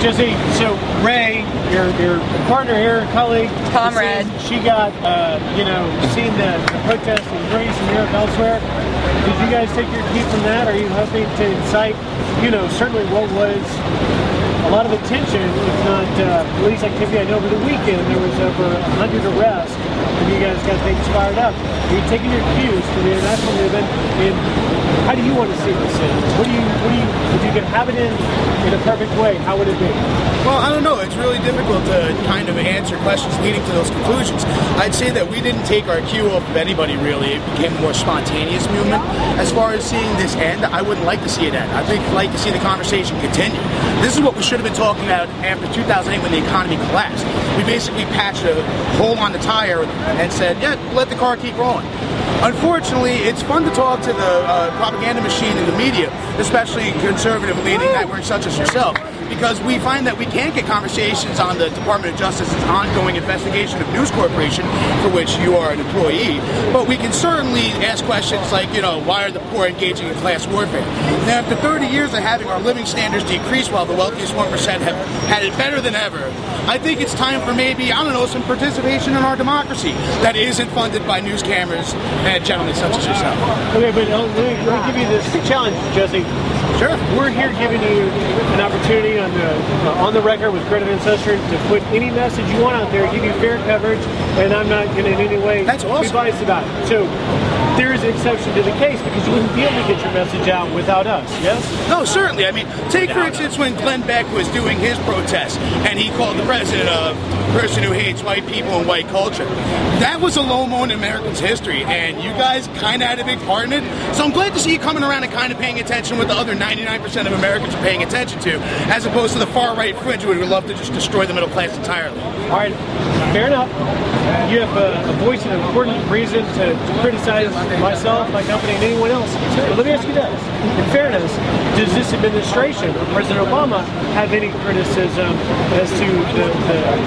Jesse, so Ray, your partner here, colleague, comrade, she got, seen the protests in Greece and Europe elsewhere. Did you guys take your cue from that? Are you hoping to incite, certainly what was a lot of attention, if not police activity? I know over the weekend there was over 100 arrests, and you guys got things fired up. Are you taking your cues from the international movement? And how do you want to see this in? If you could have it in a perfect way, how would it be? Well, I don't know. It's really difficult to kind of answer questions leading to those conclusions. I'd say that we didn't take our cue off of anybody, really. It became a more spontaneous movement. As far as seeing this end, I wouldn't like to see it end. I'd like to see the conversation continue. This is what we should have been talking about after 2008 when the economy collapsed. We basically patched a hole on the tire and said, yeah, let the car keep rolling. Unfortunately, it's fun to talk to the propaganda machine in the media, especially conservative-leaning networks such as yourself, because we find that we can't get conversations on the Department of Justice's ongoing investigation of News Corporation, for which you are an employee, but we can certainly ask questions like, why are the poor engaging in class warfare? Now, after 30 years of having our living standards decrease while the wealthiest 1% have had it better than ever, I think it's time for maybe, some participation in our democracy that isn't funded by news cameras and gentlemen such as yourself. Okay, but let me give you this challenge, Jesse. Sure. We're here giving you an opportunity on the record with Credit Ancestor to put any message you want out there, give you fair coverage, and I'm not going to in any way be biased about it. So there is an exception to the case because you wouldn't be able to get your message out without us, yes? No, certainly. I mean, take for instance when Glenn Beck was doing his protest and he called the president a person who hates white people and white culture. That was a low moment in Americans' history, and you guys kind of had a big part in it. So I'm glad to see you coming around and kind of paying attention what the other 99% of Americans are paying attention to, as opposed to the far-right fringe who would love to just destroy the middle class entirely. All right, fair enough. You have a voice and an important reason to criticize myself, my company, and anyone else. But let me ask you this. In fairness, does this administration, or President Obama, have any criticism as to the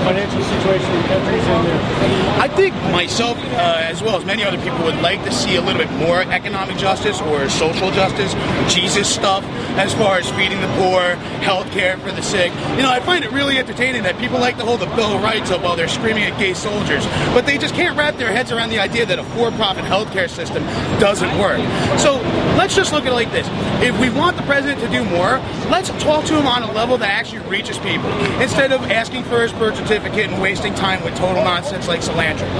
financial situation in countries in there? I think myself, as well as many other people, would like to see a little bit more economic justice or social justice, Jesus stuff, as far as feeding the poor, health care for the sick. I find it really entertaining that people like to hold the Bill of Rights up while they're screaming at gay soldiers, but they just can't wrap their heads around the idea that a for-profit healthcare system doesn't work. So let's just look at it like this. If we want the president to do more, let's talk to him on a level that actually reaches people, instead of asking for his birth certificate and wasting time with total nonsense like cilantro.